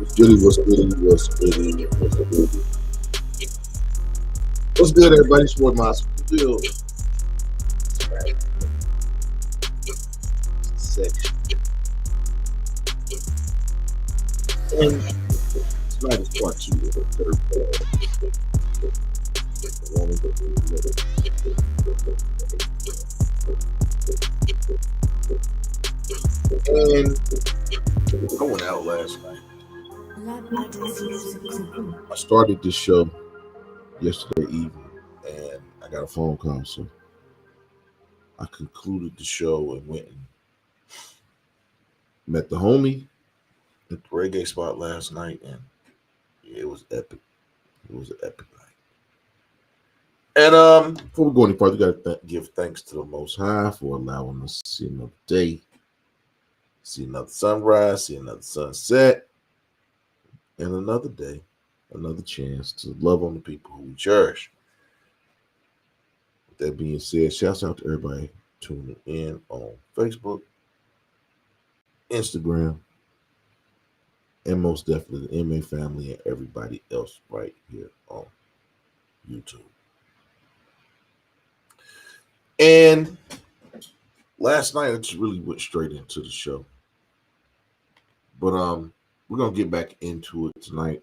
What's good? What's good? What's good? What's good, everybody? It's Ford Miles Bill section. And tonight is part two of the third And I went out last night. I started this show yesterday evening, and I got a phone call, so I concluded the show and went and met the homie at the reggae spot last night, and it was epic. It was an epic night. And before we go any further, we gotta give thanks to the Most High for allowing us to see another day, see another sunrise, see another sunset, and another day, another chance to love on the people who we cherish. With that being said, shouts out to everybody tuning in on Facebook, Instagram, and most definitely the MA family and everybody else right here on YouTube. And last night I just really went straight into the show. But we're gonna get back into it tonight.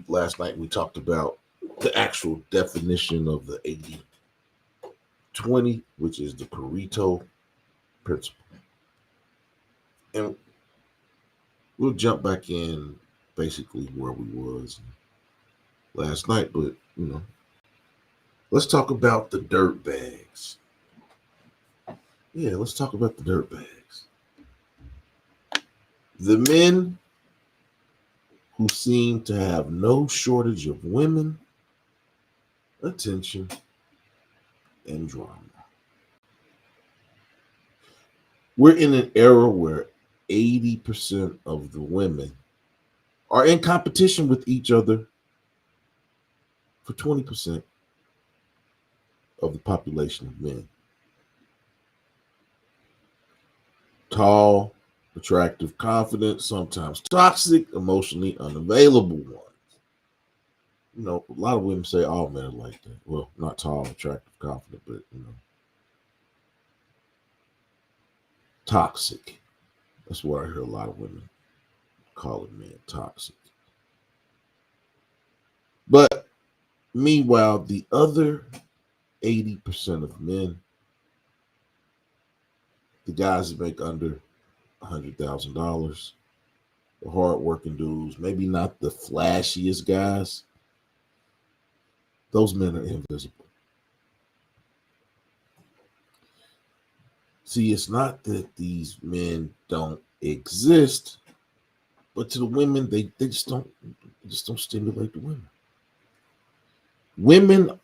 Last night we talked about the actual definition of the 80-20, which is the Pareto principle. And we'll jump back in basically where we was last night, but let's talk about the dirtbags. Yeah, let's talk about the dirtbags. The men who seem to have no shortage of women, attention, and drama. We're in an era where 80% of the women are in competition with each other for 20% of the population of men. Tall, attractive, confident, sometimes toxic, emotionally unavailable ones. A lot of women say all men are like that. Well, not tall, attractive, confident, but toxic. That's what I hear a lot of women calling men toxic. But meanwhile, the other 80% of men, the guys that make under $100,000, the hardworking dudes, maybe not the flashiest guys, those men are invisible. See, it's not that these men don't exist, but to the women, they just don't stimulate the women. Women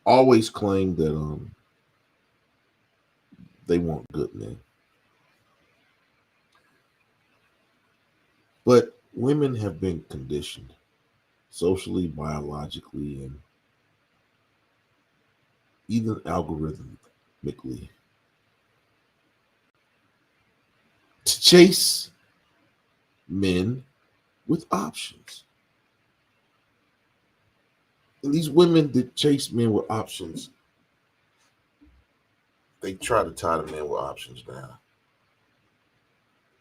always claim that they want good men. But women have been conditioned socially, biologically, and even algorithmically to chase men with options. And these women that chase men with options they try to tie the men with options down.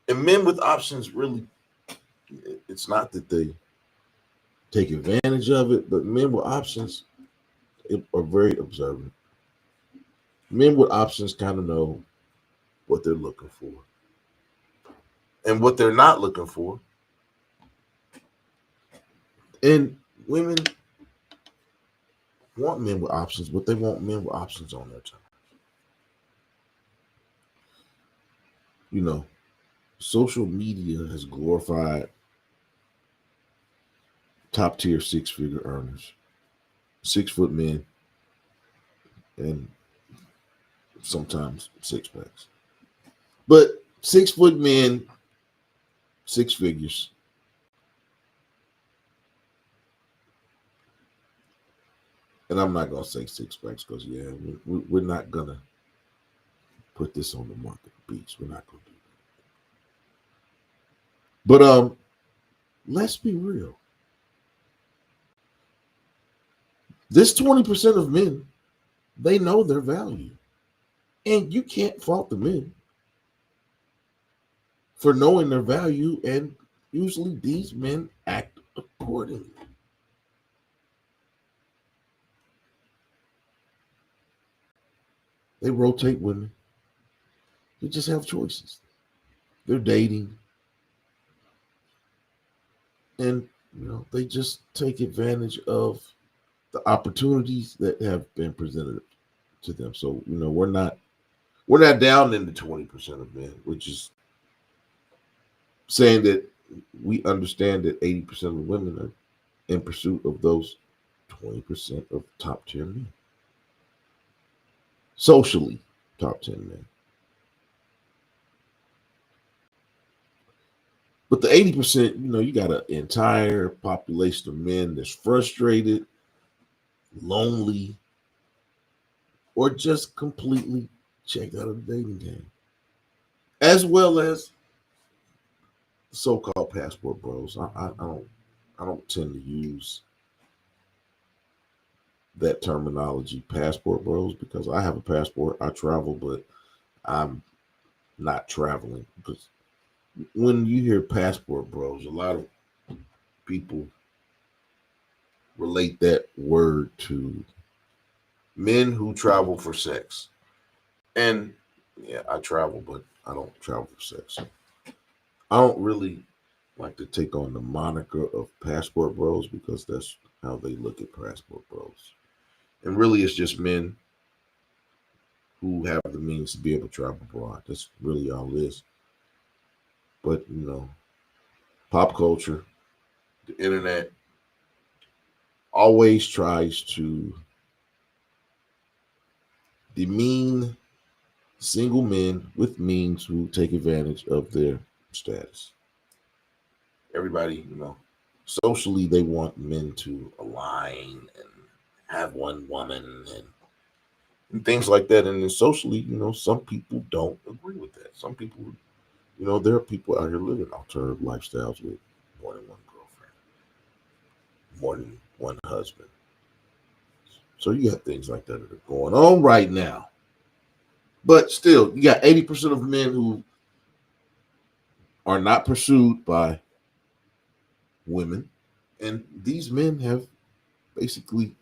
And men with options really, it's not that they take advantage of it, but men with options are very observant. Men with options kind of know what they're looking for. And what they're not looking for. And women want men with options, but they want men with options on their time. You know, social media has glorified top tier 6-figure earners, 6-foot men, and sometimes six packs. But 6-foot men, 6 figures. And I'm not gonna say 6 packs because we're not gonna put this on the market beach. We're not gonna do that. But let's be real. This 20% of men, they know their value. And you can't fault the men for knowing their value, and usually these men act accordingly. They rotate women. They just have choices. They're dating. And they just take advantage of the opportunities that have been presented to them. So, we're not down in the 20% of men, which is saying that we understand that 80% of women are in pursuit of those 20% of top 10 men. Socially, top 10 men. But the 80%, you got an entire population of men that's frustrated, lonely, or just completely checked out of the dating game. As well as so-called passport bros. I don't tend to use that terminology, passport bros, because I have a passport. I travel, but I'm not traveling. Because when you hear passport bros, a lot of people relate that word to men who travel for sex. And yeah, I travel, but I don't travel for sex. I don't really like to take on the moniker of passport bros because that's how they look at passport bros. And really, it's just men who have the means to be able to travel abroad. That's really all it is. But, pop culture, the internet always tries to demean single men with means who take advantage of their status. Everybody, socially, they want men to align and have one woman and things like that. And then socially, some people don't agree with that. Some people, there are people out here living alternative lifestyles with more than one girlfriend, more than one husband. So you got things like that that are going on right now. But still, you got 80% of men who are not pursued by women. And these men have basically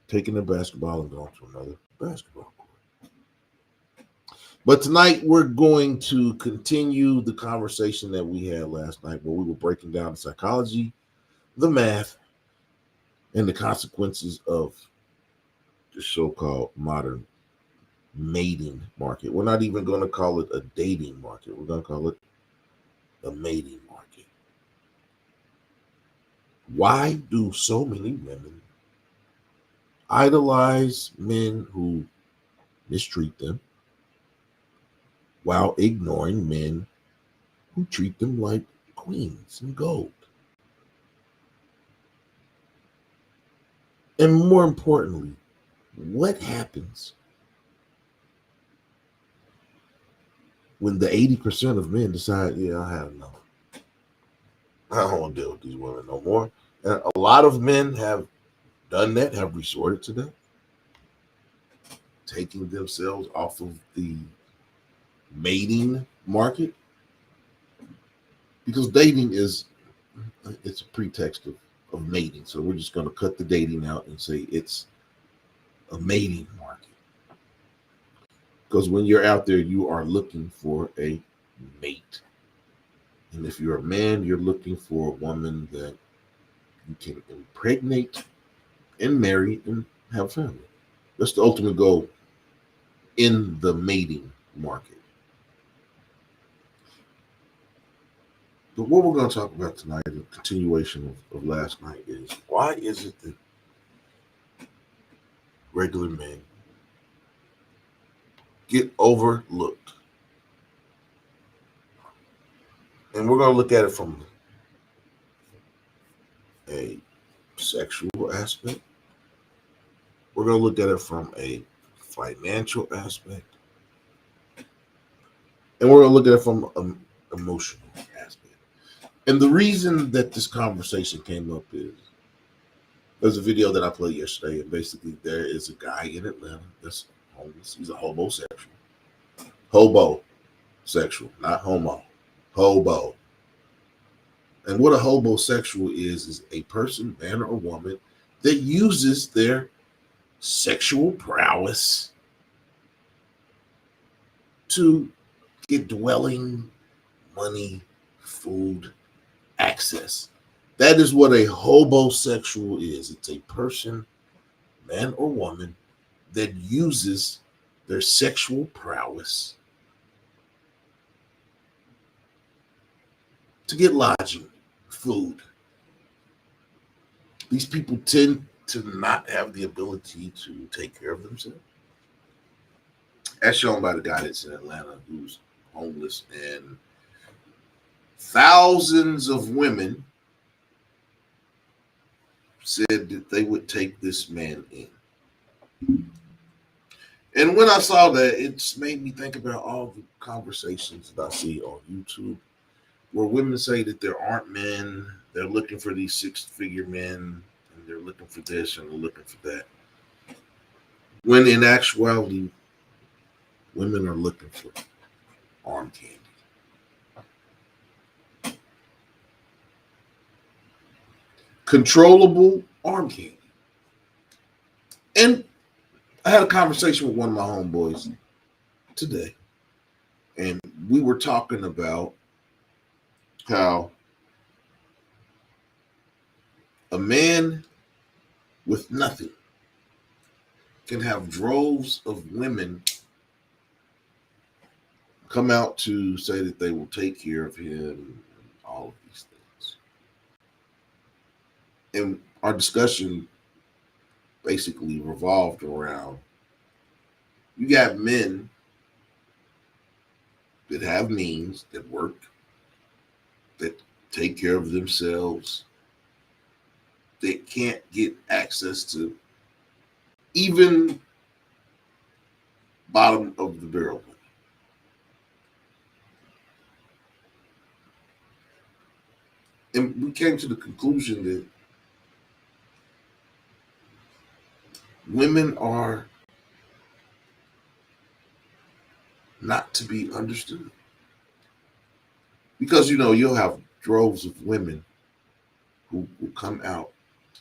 taken their basketball and gone to another basketball court. But tonight we're going to continue the conversation that we had last night where we were breaking down the psychology, the math, and the consequences of the so-called modern mating market. We're not even going to call it a dating market. We're going to call it a mating market. Why do so many women idolize men who mistreat them while ignoring men who treat them like queens and gold? And more importantly, what happens when the 80% of men decide, I have enough. I don't want to deal with these women no more. And a lot of men have done that, have resorted to that. taking themselves off of the mating market, because dating is it's a pretext of mating. So we're just going to cut the dating out and say it's a mating market. Because when you're out there, you are looking for a mate. And if you're a man, you're looking for a woman that you can impregnate and marry and have a family. That's the ultimate goal in the mating market. But what we're going to talk about tonight, a continuation of last night, is why is it that regular men get overlooked? And we're going to look at it from a sexual aspect. We're going to look at it from a financial aspect. And we're going to look at it from an emotional aspect. And the reason that this conversation came up is there's a video that I played yesterday, and basically there is a guy in Atlanta that's homeless. He's a hobosexual. Hobosexual, not homo. Hobo. And what a hobosexual is a person, man or woman, that uses their sexual prowess to get dwelling, money, food, access. That is what a hobosexual is. It's a person, man or woman, that uses their sexual prowess to get lodging, food. These people tend to not have the ability to take care of themselves. As shown by the guy that's in Atlanta who's homeless, and thousands of women said that they would take this man in. And when I saw that, it's made me think about all the conversations that I see on YouTube where women say that there aren't men, they're looking for these six-figure men, and they're looking for this and they're looking for that. When in actuality, women are looking for arm candy. Controllable arm candy. And I had a conversation with one of my homeboys today, and we were talking about how a man with nothing can have droves of women come out to say that they will take care of him and all of these things. And our discussion basically revolved around, you got men that have means, that work, that take care of themselves, that can't get access to even bottom of the barrel. And we came to the conclusion that women are not to be understood. Because, you'll have droves of women who will come out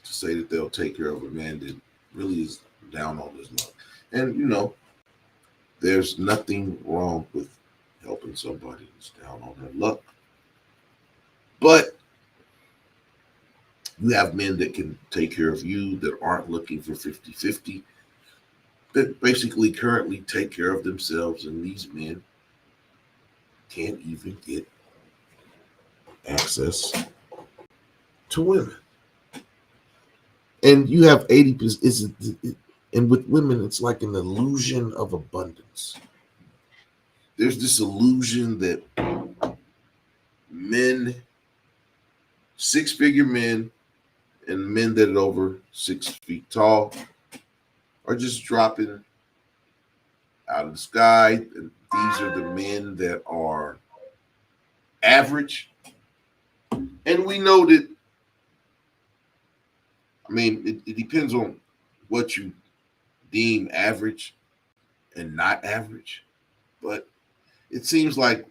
to say that they'll take care of a man that really is down on his luck. And, there's nothing wrong with helping somebody who's down on their luck. But you have men that can take care of you that aren't looking for 50-50, that basically currently take care of themselves, and these men can't even get access to women. And you have 80%, and with women, it's like an illusion of abundance. There's this illusion that men, six-figure men, and men that are over 6 feet tall are just dropping out of the sky. And these are the men that are average. And we know that, it depends on what you deem average. and not average. But it seems like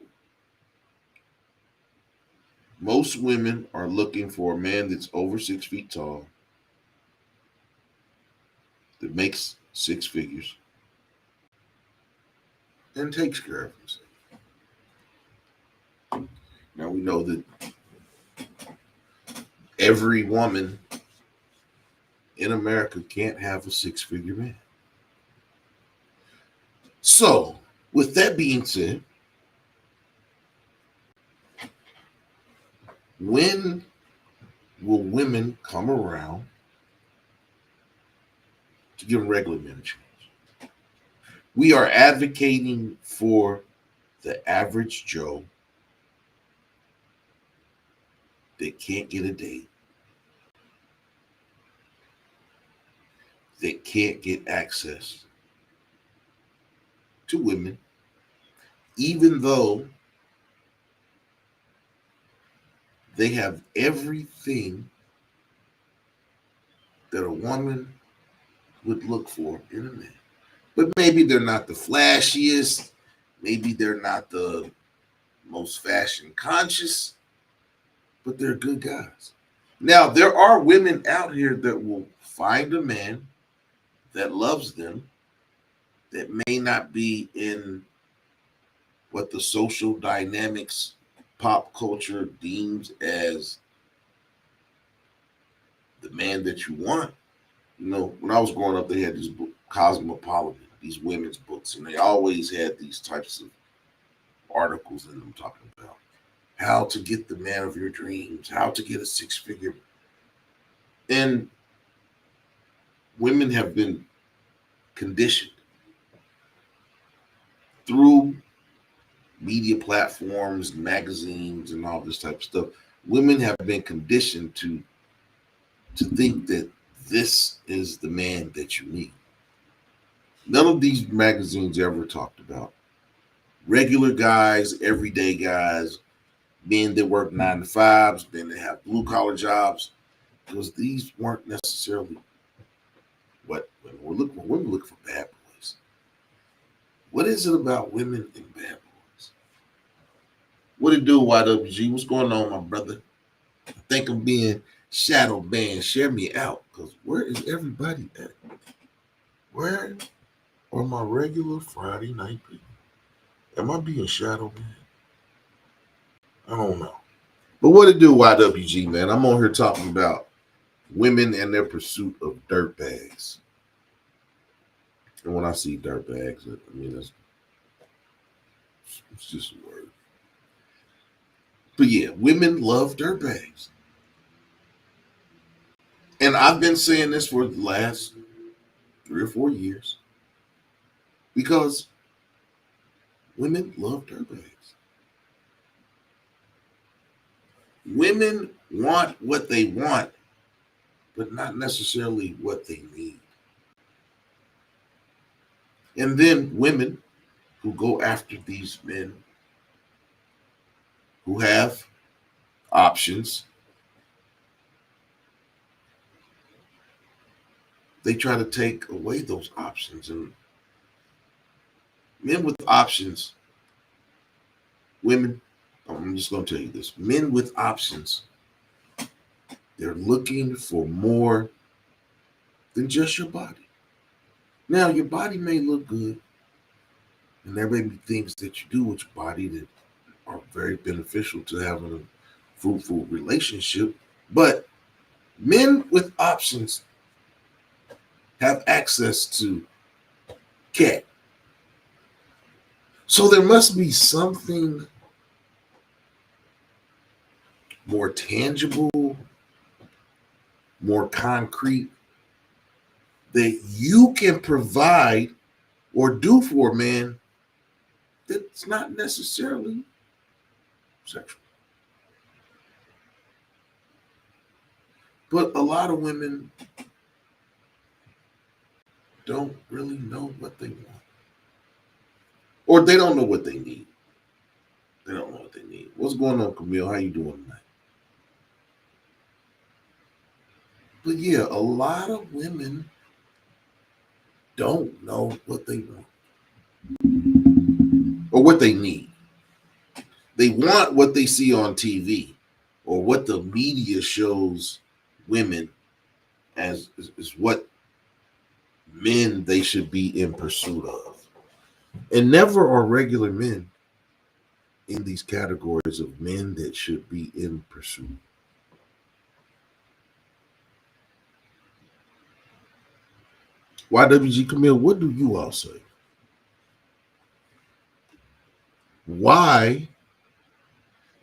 most women are looking for a man that's over 6 feet tall, that makes six figures, and takes care of himself. Now we know that every woman in America can't have a 6 figure man. So, with that being said, when will women come around to give regular men a chance? We are advocating for the average Joe that can't get a date, that can't get access to women, even though they have everything that a woman would look for in a man. But maybe they're not the flashiest, maybe they're not the most fashion conscious, but they're good guys. Now, there are women out here that will find a man that loves them, that may not be in what the social dynamics pop culture deems as the man that you want. You know, when I was growing up, they had this book, Cosmopolitan, these women's books, and they always had these types of articles in them talking about how to get the man of your dreams, how to get a 6 figure. And women have been conditioned through media platforms, magazines, and all this type of stuff. Women have been conditioned to think that this is the man that you need. None of these magazines ever talked about regular guys, everyday guys, men that work 9 to 5s, men that have blue collar jobs, because these weren't necessarily what women were looking for. Women look for bad boys. What is it about women and bad boys? What it do, YWG? What's going on, my brother? I think I'm being shadow banned. Share me out, because where is everybody at? Where are my regular Friday night people? Am I being shadow banned? I don't know. But what it do, YWG, man? I'm on here talking about women and their pursuit of dirtbags. And when I see dirtbags, I mean, it's just a word. But yeah, women love dirtbags. And I've been saying this for the last 3 or 4 years because women love dirtbags. Women want what they want, but not necessarily what they need. And then women who go after these men who have options, they try to take away those options. And men with options, women, I'm just going to tell you this, men with options, they're looking for more than just your body. Now, your body may look good, and there may be things that you do with your body that are very beneficial to having a fruitful relationship. But men with options have access to cat. So there must be something more tangible, more concrete that you can provide or do for a man that's not necessarily sexual. But a lot of women don't really know what they want. Or they don't know what they need. They don't know what they need. What's going on, Camille? How you doing tonight? But yeah, a lot of women don't know what they want. or what they need. They want what they see on TV or what the media shows women as is what men they should be in pursuit of. And never are regular men in these categories of men that should be in pursuit. YWG Camille, what do you all say? Why?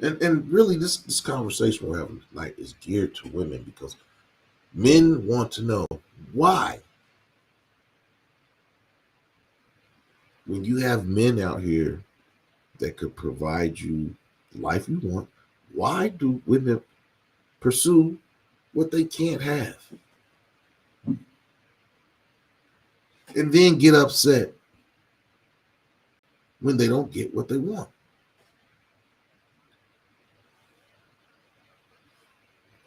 And really this conversation we're having tonight is geared to women because men want to know why. When you have men out here that could provide you the life you want, why do women pursue what they can't have? And then get upset when they don't get what they want.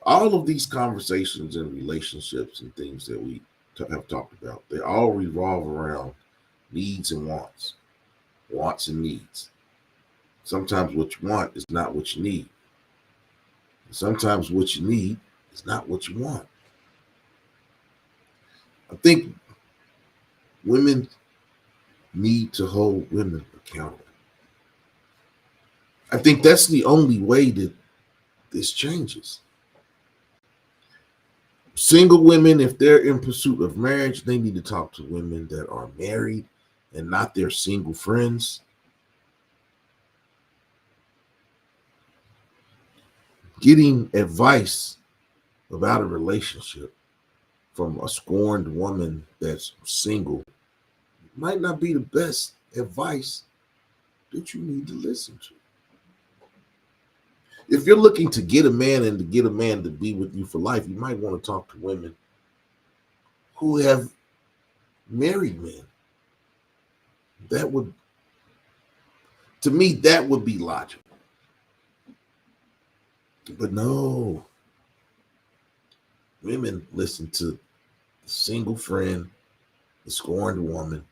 All of these conversations and relationships and things that we have talked about, they all revolve around needs and wants and needs. Sometimes what you want is not what you need. Sometimes what you need is not what you want. I think women need to hold women accountable. I think that's the only way that this changes. Single women, if they're in pursuit of marriage, they need to talk to women that are married and not their single friends. Getting advice about a relationship from a scorned woman that's single might not be the best advice that you need to listen to. If you're looking to get a man and to get a man to be with you for life, you might want to talk to women who have married men. That would, to me, that would be logical. But no, women listen to the single friend, the scorned woman,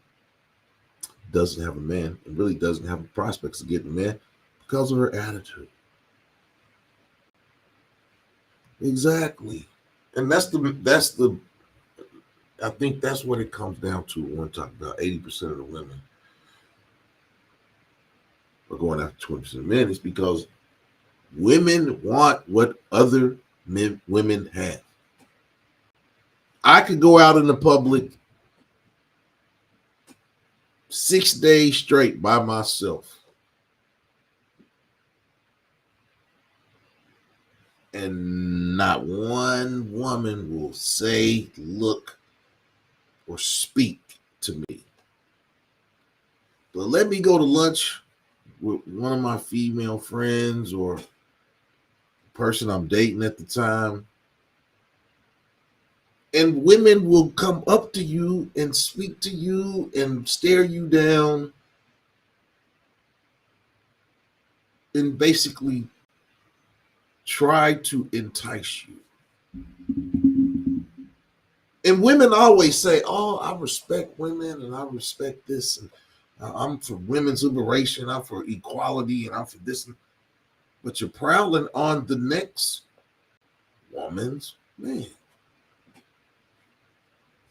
doesn't have a man and really doesn't have the prospects of getting a man because of her attitude. Exactly. And that's the I think that's what it comes down to when we talk about 80% of the women are going after 20% of men. It's because women want what other women have. I could go out in the public 6 days straight by myself and not one woman will say, look, or speak to me. But let me go to lunch with one of my female friends or person I'm dating at the time, and women will come up to you and speak to you and stare you down and basically try to entice you. And women always say, oh, I respect women and I respect this. And I'm for women's liberation. I'm for equality and I'm for this. But you're prowling on the next woman's man.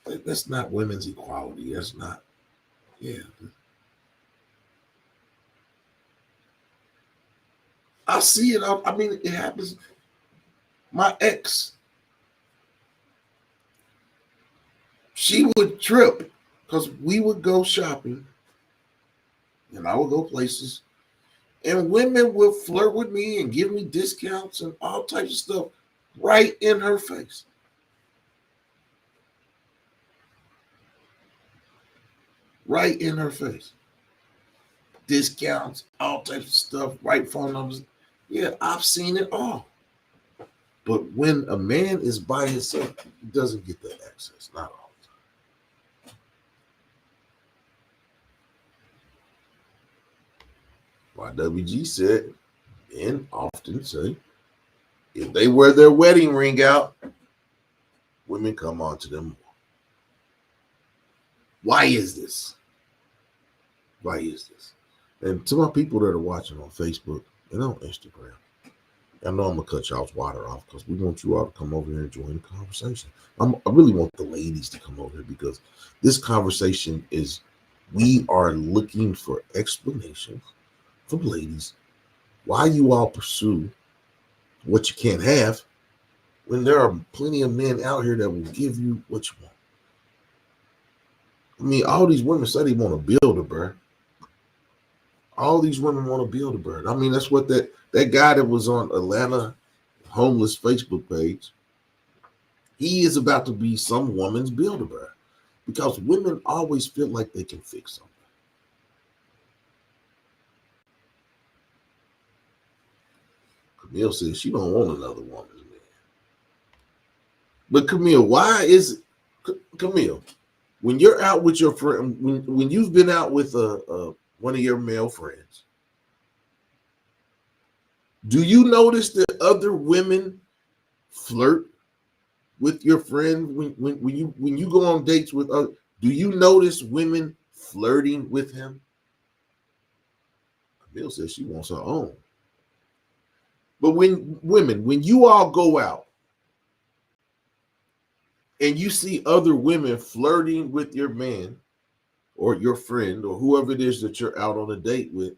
That's not women's equality. That's not, yeah. I see it. I mean, it happens. My ex, she would trip because we would go shopping and I would go places and women would flirt with me and give me discounts and all types of stuff right in her face. Right in her face. Discounts, all types of stuff, right phone numbers. Yeah, I've seen it all. But when a man is by himself, he doesn't get that access, not all the time. YWG said, and often say, if they wear their wedding ring out, women come on to them more. Why is this? Why is this? And to my people that are watching on Facebook and on Instagram, I know I'm gonna cut y'all's water off because we want you all to come over here and join the conversation. I really want the ladies to come over here because this conversation is, we are looking for explanations from ladies why you all pursue what you can't have when there are plenty of men out here that will give you what you want. I mean, all these women say they want to build a bird. All these women want to build a bird. I mean, that's what that guy that was on Atlanta homeless Facebook page, he is about to be some woman's build a bird because women always feel like they can fix something. Camille says she don't want another woman's man. But Camille, why is Camille, when you're out with your friend, when you've been out with one of your male friends, do you notice that other women flirt with your friend when you go on dates with other? Do you notice women flirting with him? Camille says she wants her own. But when you all go out and you see other women flirting with your man or your friend or whoever it is that you're out on a date with,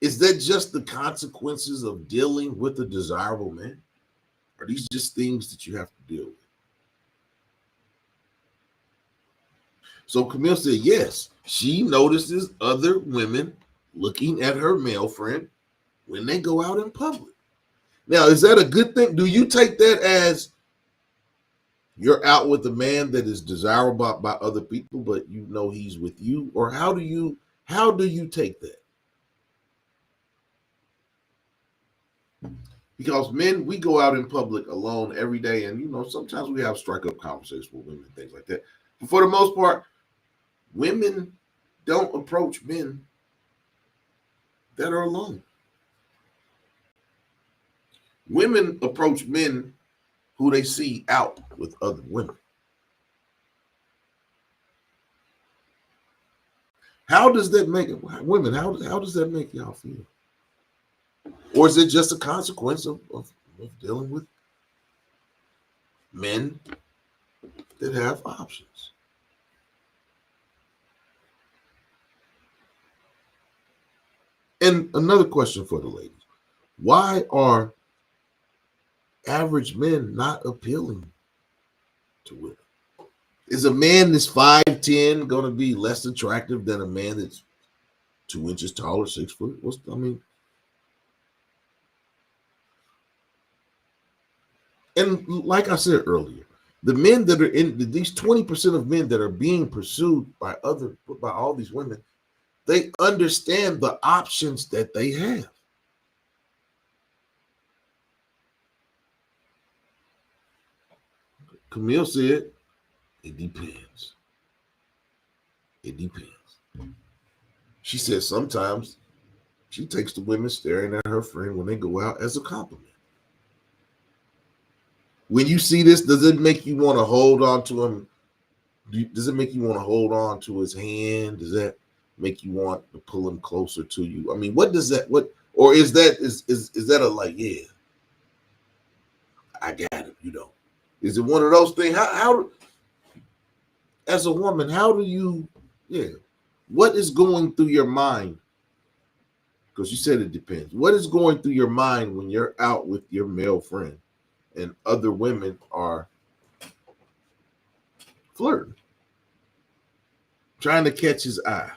is that just the consequences of dealing with a desirable man? Are these just things that you have to deal with? So Camille said, yes, she notices other women looking at her male friend when they go out in public. Now, is that a good thing? Do you take that as you're out with a man that is desirable by other people, but you know he's with you? Or how do you take that? Because men, we go out in public alone every day, and sometimes we have strike-up conversations with women and things like that. But for the most part, women don't approach men that are alone. Women approach men who they see out with other women. How does that make women? How does that make y'all feel? Or is it just a consequence of dealing with men that have options? And another question for the ladies: why are average men not appealing to women? Is a man that's 5'10" going to be less attractive than a man that's 2 inches taller, 6 foot? And like I said earlier, the men that are in these 20% of men that are being pursued by all these women, they understand the options that they have. Camille said, it depends. It depends. She said sometimes she takes the women staring at her friend when they go out as a compliment. When you see this, does it make you want to hold on to him? Does it make you want to hold on to his hand? Does that make you want to pull him closer to you? I mean, what does that, or is that a like, yeah, I got him, Is it one of those things? How as a woman, how do you, what is going through your mind? Because you said it depends. What is going through your mind when you're out with your male friend and other women are flirting, trying to catch his eye?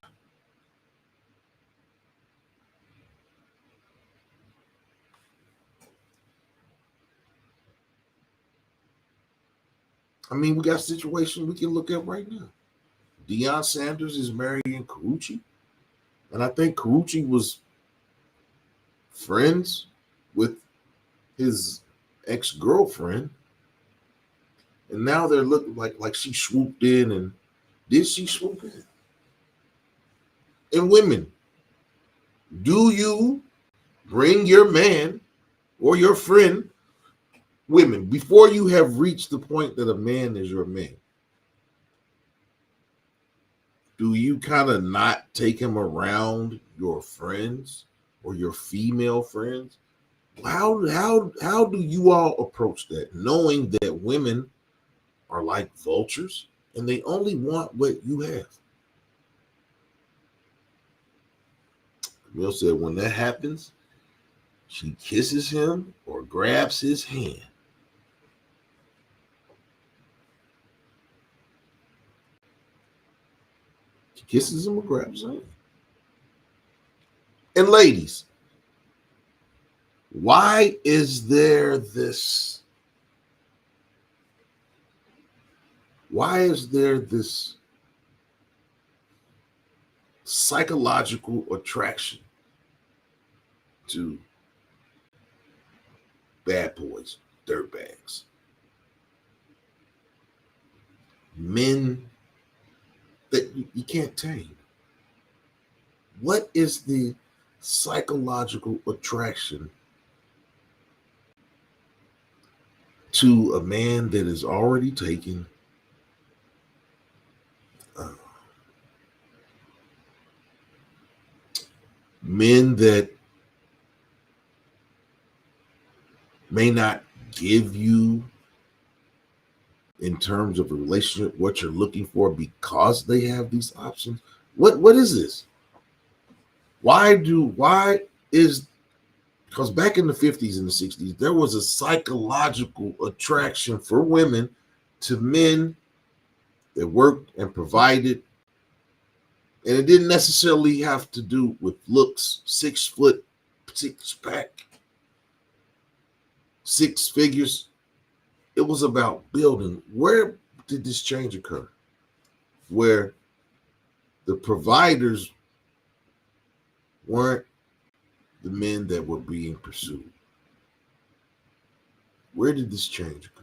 I mean, we got a situation we can look at right now. Deion Sanders is marrying Carucci, and I think Carucci was friends with his ex-girlfriend, and now they're looking like she swooped in. And did she swoop in? And women, do you bring your man or your friend, women, before you have reached the point that a man is your man? do you kind of not take him around your friends or your female friends? How do you all approach that, knowing that women are like vultures and they only want what you have? Camille said when that happens, she kisses him or grabs his hand. She kisses him or grabs his hand. And ladies, why is there this? Why is there this psychological attraction to bad boys, dirtbags, men that you can't tame? What is the psychological attraction to a man that is already taken? Men that may not give you, in terms of a relationship, what you're looking for because they have these options. What is this? Why is, because back in the 50s and the 60s, there was a psychological attraction for women to men that worked and provided. And it didn't necessarily have to do with looks, 6 foot, 6 pack, 6 figures. It was about building. Where did this change occur? Where the providers weren't the men that were being pursued. Where did this change occur?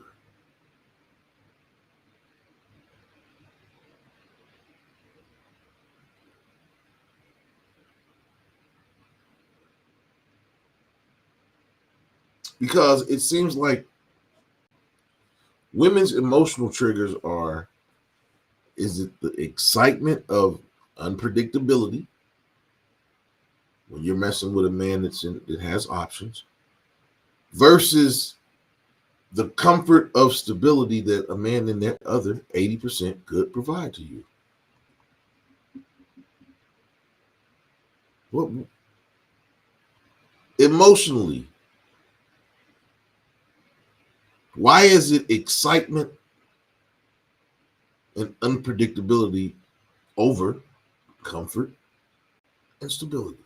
Because it seems like women's emotional triggers are, is it the excitement of unpredictability when you're messing with a man that has options, versus the comfort of stability that a man in that other 80% could provide to you? What emotionally? Why is it excitement and unpredictability over comfort and stability?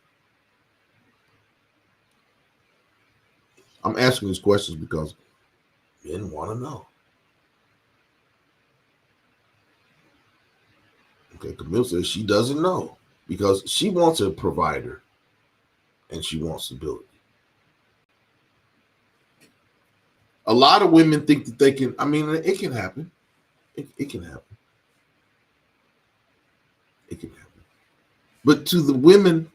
I'm asking these questions because men want to know. Okay, Camille says she doesn't know because she wants a provider and she wants stability. A lot of women think that they can, I mean, it can happen. It can happen. It can happen. But to the women,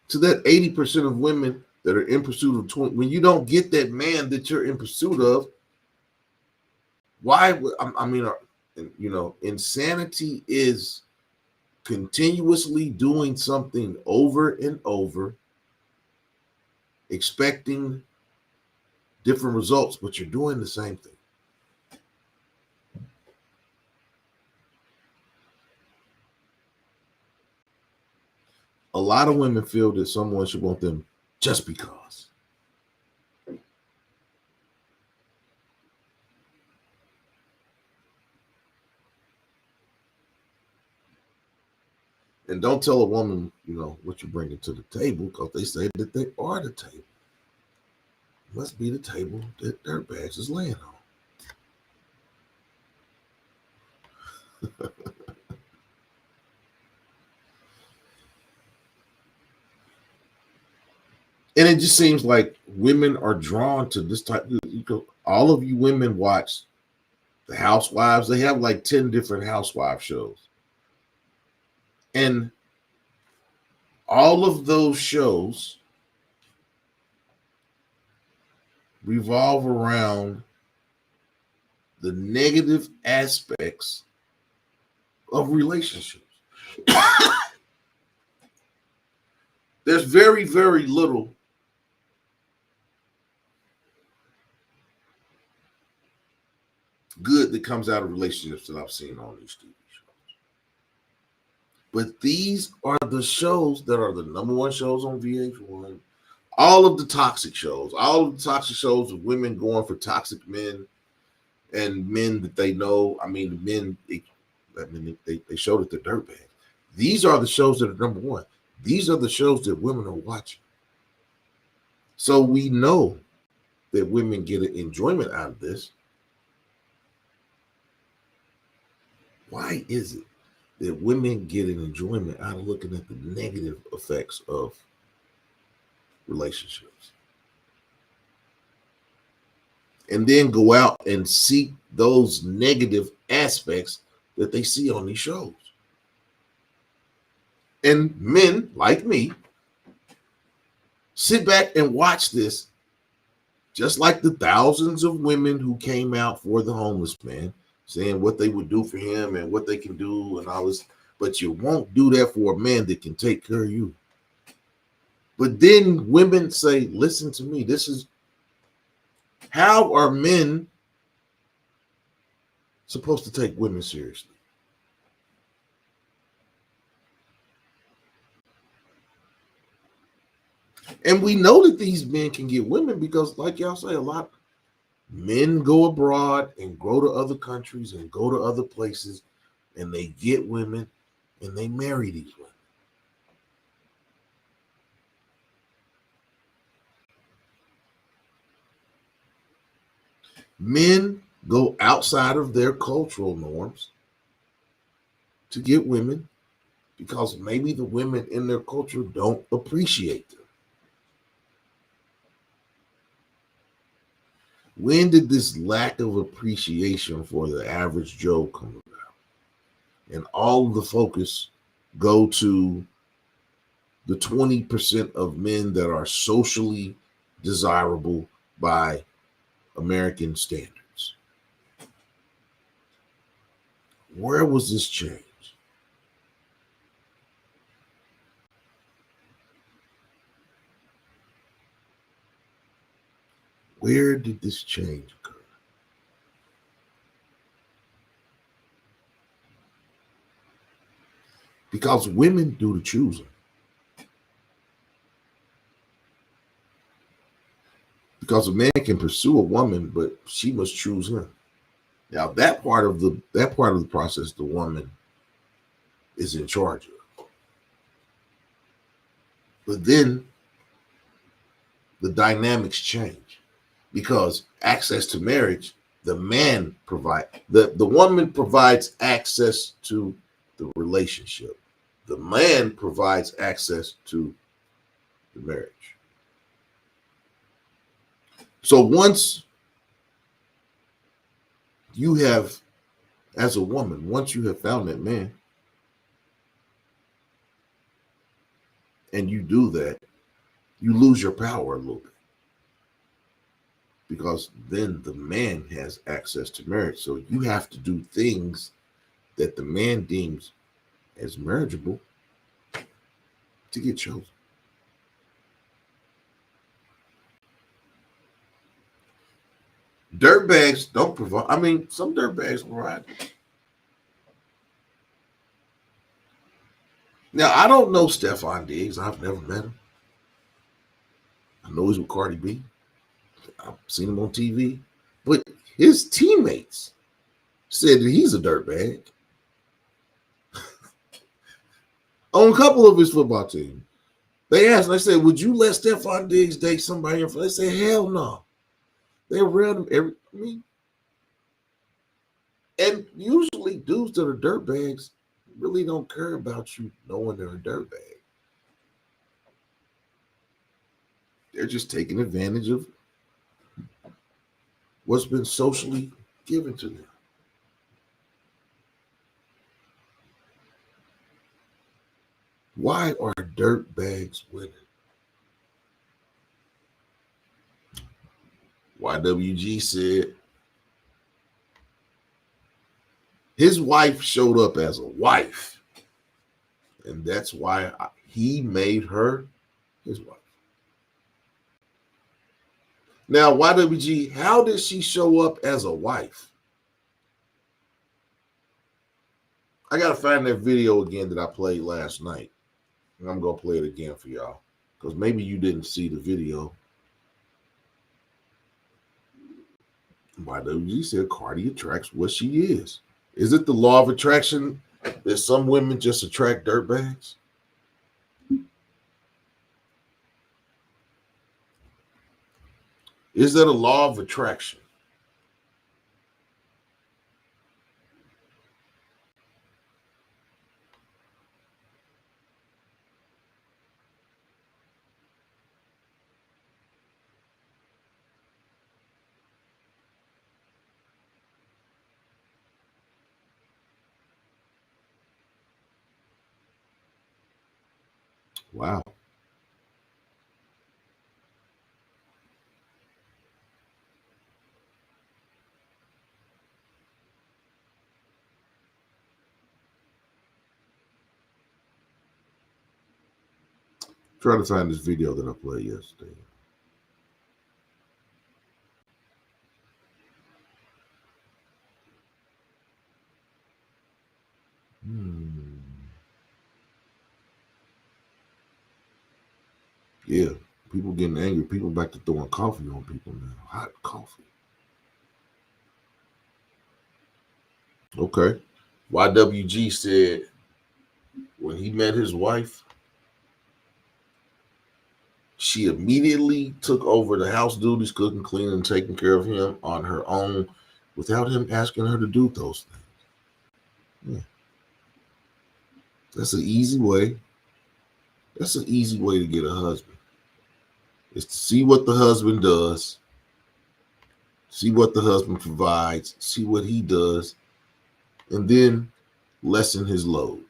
to that 80% of women that are in pursuit of 20, when you don't get that man that you're in pursuit of, why? I mean, insanity is continuously doing something over and over, expecting different results, but you're doing the same thing. A lot of women feel that someone should want them just because. And don't tell a woman, what you're bringing to the table, because they say that they are the table. It must be the table that Dirtbags is laying on. And it just seems like women are drawn to this type. All of you women watch the Housewives. They have like 10 different housewife shows. And all of those shows revolve around the negative aspects of relationships. There's very, very little good that comes out of relationships that I've seen on these TV shows. But these are the shows that are the number one shows on VH1. All of the toxic shows, all of the toxic shows of women going for toxic men and men that they know. I mean, the men, they showed it to Dirtbags. These are the shows that are number one. These are the shows that women are watching. So we know that women get an enjoyment out of this. Why is it that women get an enjoyment out of looking at the negative effects of relationships? And then go out and seek those negative aspects that they see on these shows. And men like me sit back and watch this, just like the thousands of women who came out for the homeless man, saying what they would do for him and what they can do and all this. But you won't do that for a man that can take care of you. But then women say, listen to me, this is how are men supposed to take women seriously? And we know that these men can get women because, like y'all say, a lot men go abroad and go to other countries and go to other places and they get women and they marry these women. Men go outside of their cultural norms to get women because maybe the women in their culture don't appreciate them. When did this lack of appreciation for the average Joe come about? And all of the focus go to the 20% of men that are socially desirable by American standards. Where was this change? Where did this change occur? Because women do the choosing. Because a man can pursue a woman, but she must choose him. Now that part of the process, the woman is in charge of. But then the dynamics change because access to marriage, the woman provides access to the relationship. The man provides access to the marriage. So once you have, as a woman, once you have found that man and you do that, you lose your power a little bit. Because then the man has access to marriage. So you have to do things that the man deems as marriageable to get chosen. Dirtbags don't provide. I mean, some dirtbags provide. Now, I don't know Stefan Diggs. I've never met him. I know he's with Cardi B. I've seen him on TV. But his teammates said that he's a dirtbag. On a couple of his football teams. They asked, they said, would you let Stefan Diggs date somebody? They said, hell no. They around him and usually dudes that are dirtbags really don't care about you knowing they're a dirtbag. They're just taking advantage of what's been socially given to them. Why are dirtbags winning? YWG said his wife showed up as a wife. And that's why he made her his wife. Now, YWG, how did she show up as a wife? I got to find that video again that I played last night. And I'm going to play it again for y'all. Because maybe you didn't see the video. YWG said Cardi attracts what she is. Is it the law of attraction that some women just attract dirtbags? Is that a law of attraction? Wow. Try to find this video that I played yesterday. Yeah, people getting angry. People back to throwing coffee on people now. Hot coffee. Okay. YWG said when he met his wife, she immediately took over the house duties, cooking, cleaning, taking care of him on her own without him asking her to do those things. Yeah. That's an easy way. That's an easy way to get a husband. Is to see what the husband does, see what the husband provides, see what he does, and then lessen his load.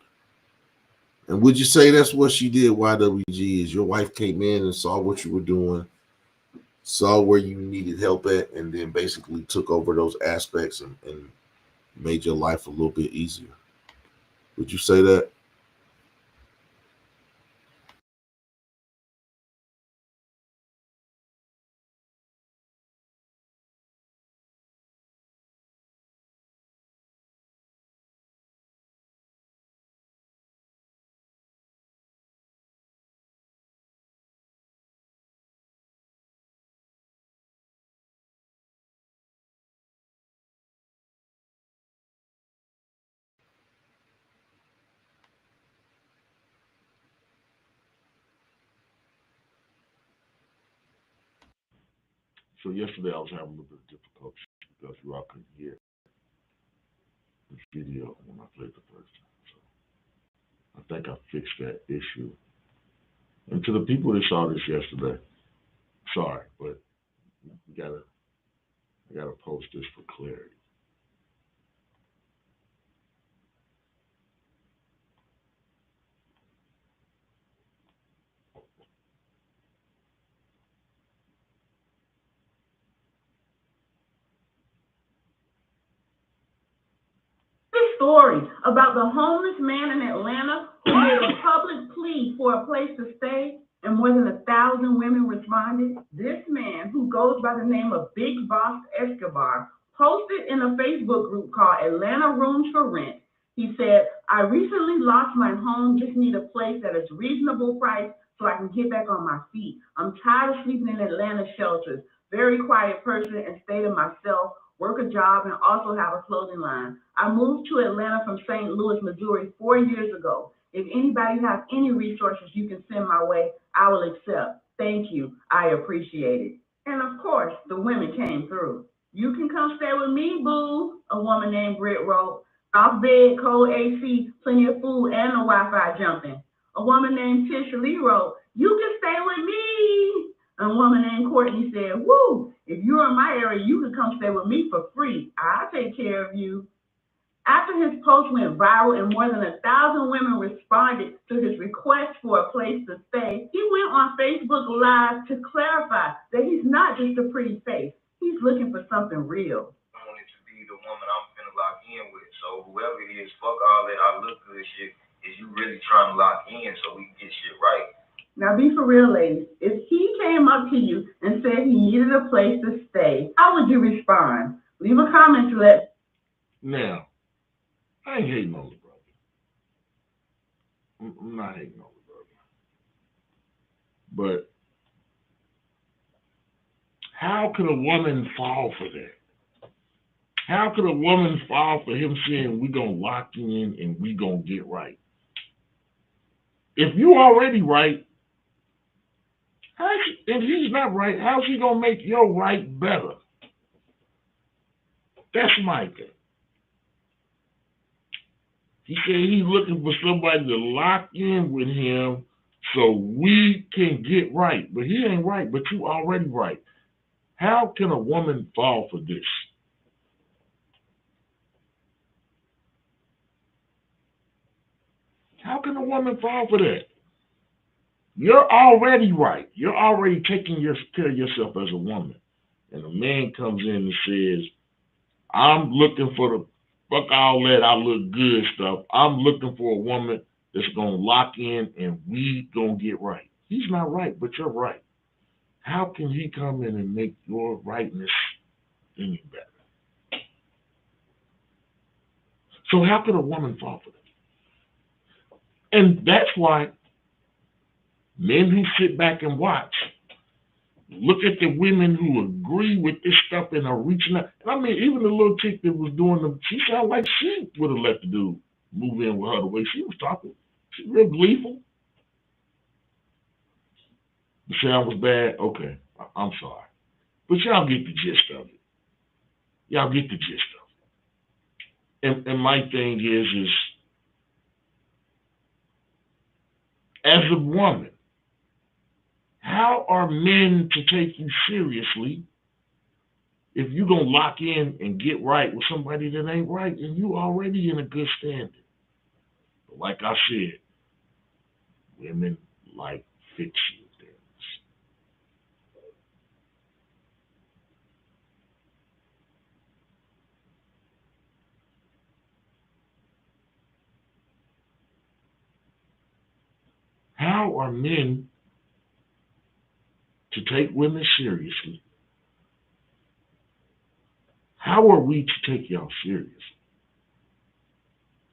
And would you say that's what she did, YWG, is your wife came in and saw what you were doing, saw where you needed help at, and then basically took over those aspects and made your life a little bit easier? Would you say that? So yesterday I was having a little bit of difficulty because you all couldn't hear the video when I played the first time. So I think I fixed that issue. And to the people that saw this yesterday, sorry, but I gotta post this for clarity. Story about the homeless man in Atlanta who made a public plea for a place to stay, and more than 1,000 women responded. This man, who goes by the name of Big Boss Escobar, posted in a Facebook group called Atlanta Rooms for Rent. He said, "I recently lost my home, just need a place at a reasonable price so I can get back on my feet. I'm tired of sleeping in Atlanta shelters. Very quiet person and stay to myself, work a job, and also have a clothing line. I moved to Atlanta from St. Louis, Missouri 4 years ago. If anybody has any resources you can send my way, I will accept. Thank you. I appreciate it." And of course, the women came through. "You can come stay with me, boo," a woman named Britt wrote. "Off bed, cold AC, plenty of food, and the Wi-Fi jumping." A woman named Tisha Lee wrote, "You can stay with me." A woman named Courtney said, "Woo, if you're in my area, you can come stay with me for free. I'll take care of you." After his post went viral and more than 1,000 women responded to his request for a place to stay, he went on Facebook Live to clarify that he's not just a pretty face. He's looking for something real. I want it to be the woman I'm finna lock in with. So whoever it is, fuck all that I look good shit. Is you really really trying to lock in so we can get shit right. Now be for real, ladies. If he came up to you and said he needed a place to stay, how would you respond? Leave a comment to let. Now, I ain't hating on the brother. I'm not hating on the brother. But how could a woman fall for that? How could a woman fall for him saying we gonna lock in and we gonna get right? If you already right, if he's not right, how's he gonna make your right better? That's my thing. He said he's looking for somebody to lock in with him so we can get right. But he ain't right, but you already right. How can a woman fall for this? How can a woman fall for that? You're already right. You're already taking care of yourself as a woman. And a man comes in and says, I'm looking for the fuck all that I look good stuff. I'm looking for a woman that's going to lock in and we going to get right. He's not right, but you're right. How can he come in and make your rightness any better? So how could a woman fall for that? And that's why men who sit back and watch look at the women who agree with this stuff and are reaching out. And I mean, even the little chick that was doing them, she sounded like she would have let the dude move in with her the way she was talking. She's real gleeful. The sound was bad. Okay, I'm sorry. But y'all get the gist of it. Y'all get the gist of it. And my thing is as a woman, how are men to take you seriously if you're going to lock in and get right with somebody that ain't right and you already in a good standing? But like I said, women like fiction things. How are men to take women seriously? How are we to take y'all serious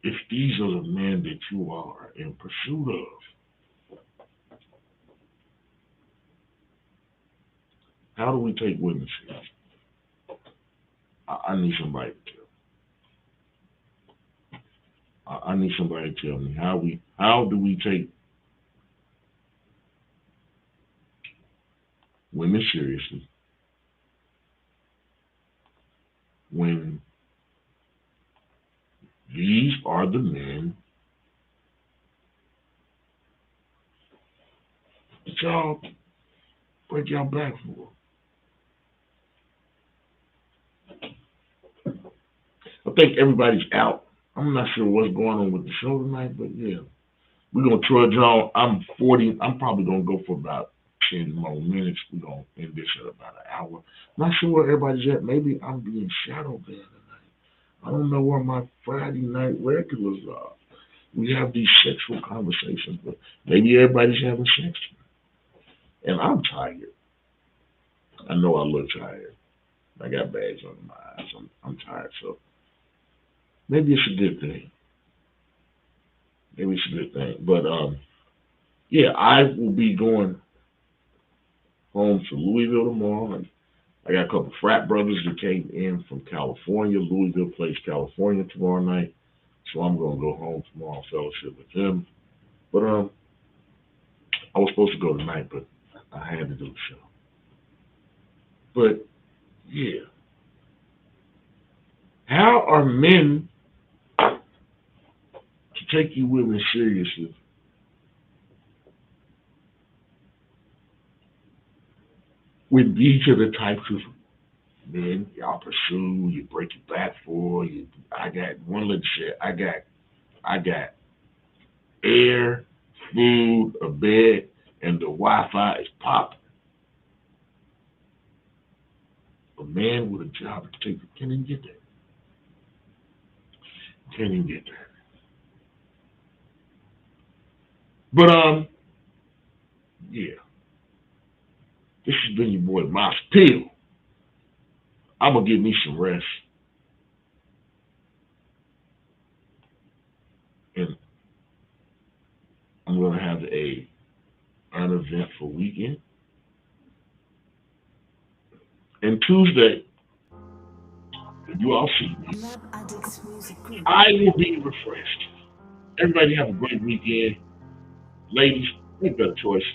if these are the men that you are in pursuit of? How do we take women seriously? I need somebody to tell. I need somebody to tell me how do we take women seriously when these are the men that y'all break y'all back for. I think everybody's out. I'm not sure what's going on with the show tonight, but yeah, we're gonna trudge on. I'm 40. I'm probably gonna go for about 10 more minutes. We're gonna end this at about an hour. Not sure where everybody's at. Maybe I'm being shadow banned tonight. I don't know where my Friday night regulars are. We have these sexual conversations, but maybe everybody's having sex. And I'm tired. I know I look tired. I got bags under my eyes. I'm tired, so maybe it's a good thing. Maybe it's a good thing. But yeah, I will be going home to Louisville tomorrow. And I got a couple of frat brothers that came in from California, Louisville Place, California tomorrow night. So I'm gonna go home tomorrow, fellowship with them. But I was supposed to go tonight, but I had to do the show. But yeah, how are men to take you women seriously when these are the types of men y'all pursue, you break your back for? I got one little shit. I got air, food, a bed, and the Wi-Fi is popping. A man with a job to take, can't even get that. Can't even get that. But yeah, this has been your boy Moss Pill. I'm gonna get me some rest, and I'm gonna have a uneventful weekend. And Tuesday, if you all see me, I will be refreshed. Everybody have a great weekend. Ladies, make better choices.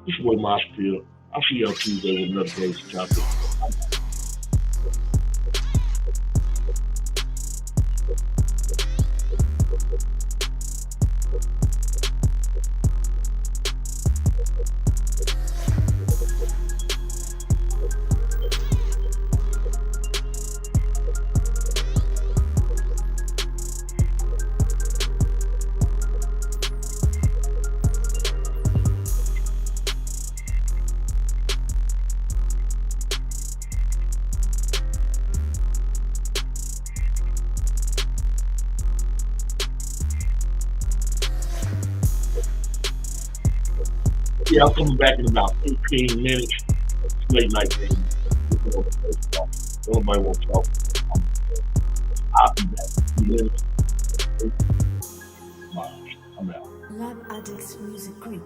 This is your boy Moss Pill. I'll see you on Tuesday with another day's topic. Yeah, I'm coming back in about 15 minutes. It's late night, baby. Nobody won't talk. I'll be back in 2 minutes. I'm out. Lab Addicts Music Group.